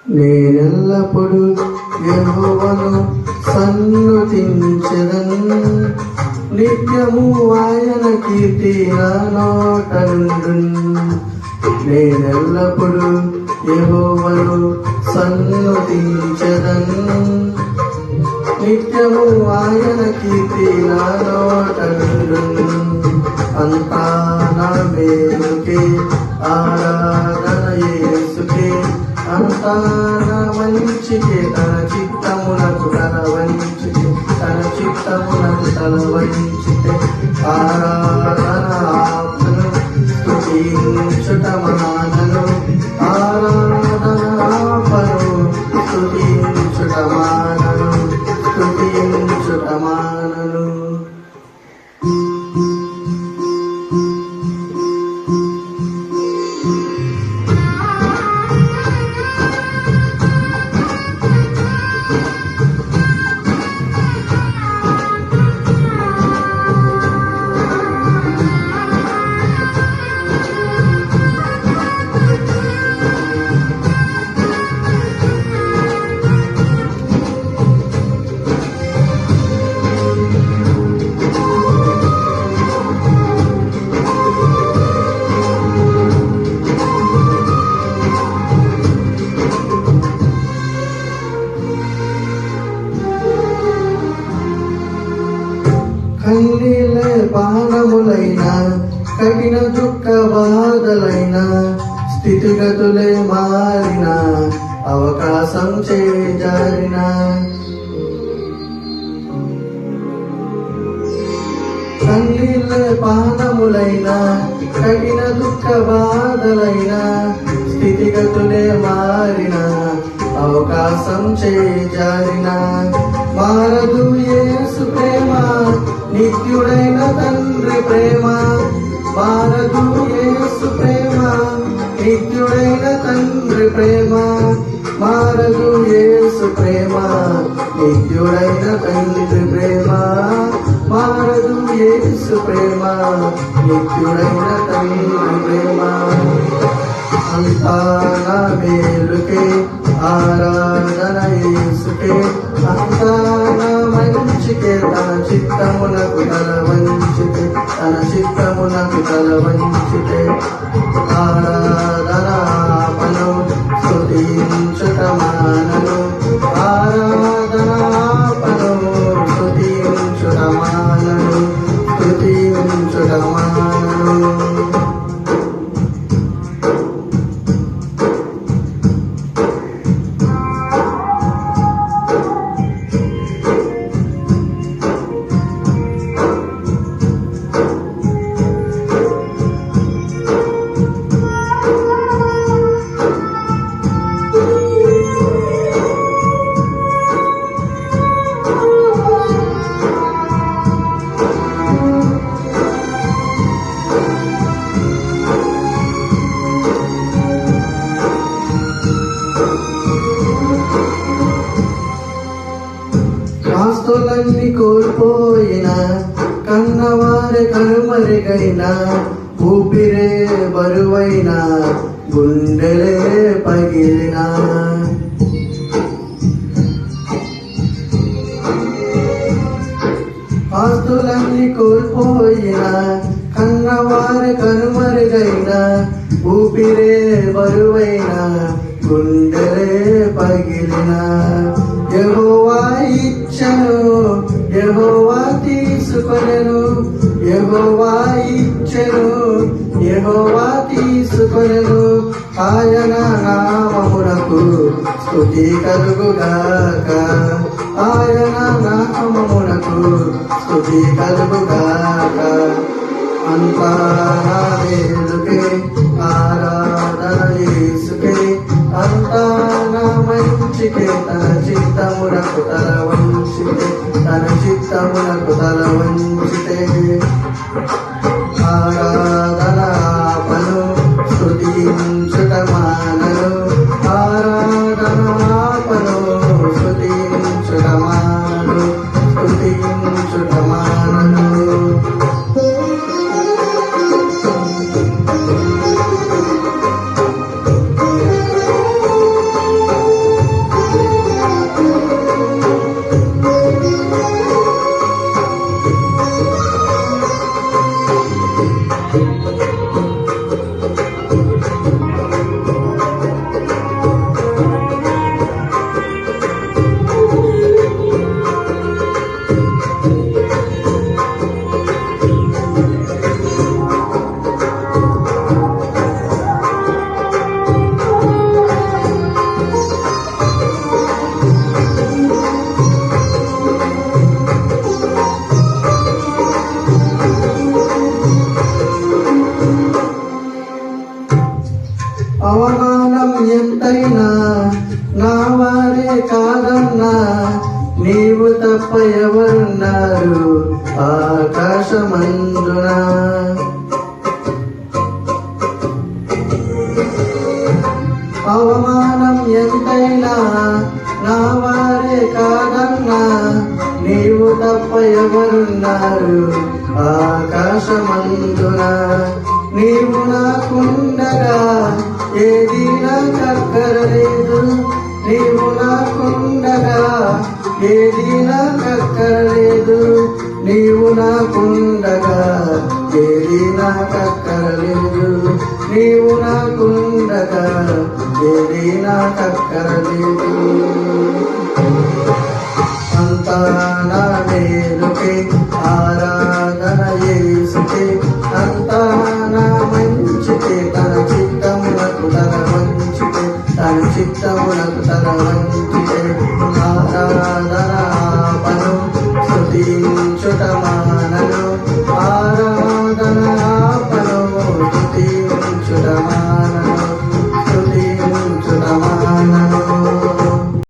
నేనెల్లప్పుడు యెహోవాను సన్నుతించెదను, నిత్యము ఆయన కీర్తి నా నోట నుండును. నేనెల్లప్పుడు యెహోవాను సన్నుతించెదను, నిత్యము ఆయన కీర్తి నా నోట నుండును. అంతా నా మేలుకే, ఆరాధన యేసుకే, అంతా నా మంచికే, తన చిత్తమునకు తల వంచితే, తన చిత్తమునకు తల వంచితే, ఆరాధన ఆత్మను స్తుతించుట మానను, ఆరాధన ఆత్మను స్తుతించుట మానను, స్తుతించుట మానను. కన్నీళ్ళ పానములైన, కఠిన దుఃఖ బాధలైన, స్థితిగతులే మారిన, అవకాశం చేజారిన, కన్నీళ్ళ పానములైన, కఠిన దుఃఖ బాధలైన, స్థితిగతులే మారిన, అవకాశం చేజారిన, మారదు యేసు ప్రేమ, నిత్యుడైన తండ్రి ప్రేమ, మారదు యేసు ప్రేమ, నిత్యుడైన తండ్రి ప్రేమ, మారదు యేసు ప్రేమ, నిత్యుడైన తండ్రి ప్రేమ, మారదు యేసు ప్రేమ, నిత్యుడైన తండ్రి ప్రేమ. అంతా నా మేలుకే, ఆరాధన యేసుకే, అంతా నా మంచికే, తన చిత్తమునకు తల వంచితే, తన చిత్తమునకు తల వంచితే, ఆరాధన ఆపను స్తుతించుట మానను, ఆరాధన ఆపను స్తుతించుట మానను, స్తుతించుట మానను. ఆస్తులన్నీ కోల్పోయిన, కన్నవారి కనుమరుగైన, ఊపిరే బరువైన, గుండెలే పగిలిన, ఆస్తులన్నీ కోల్పోయిన, కన్నవారి కనుమరుగైన, ఊపిరే బరువైన, గుండెలే పగిలిన, యెహోవా ఇచ్చెను, యెహోవా తీసుకొనెను, యెహోవా ఉంచెను యెహోవా తీసుకొనెను ఆయన నామమునకు స్తుతి కలుగుగాక ఆయన నామమునకు స్తుతి కలుగుగాక అంతా నా మేలుకే ఆరాధన యేసుకే అంతా నా మంచికే తన చిత్తమునకు తల వంచితే తన చిత్తమునకు తల వంచితే ఆరాధన ఆపను స్తుతించుట మానను ఆరాధన ఆపను స్తుతించుట మానను స్తుతించుట మానను అవమానం ఎంతైనా నా వారే కాదన్నా నీవు తప్ప ఎవరున్నారు ఆకాశమందున అవమానం ఎంతైనా నా వారే కాదన్నా నీవు తప్ప ఎవరున్నారు ఆకాశమందున నీవు నాకుండగా ఏది నాకక్కరలేదు నీవు నాకుండగా ఏది నాకక్కరలేదు నీవు నాకుండగా ఏది నాకక్కరలేదు నీవు నాకుండగా ఏది నాకక్కరలేదు అంతా నా మేలుకే ఆరాధన యేసుకే అంతా నా మంచికే తన చిత్తమునకు తల వంచితే తన చిత్తమునకు తల వంచితే ఆరాధన ఆపను స్తుతించుట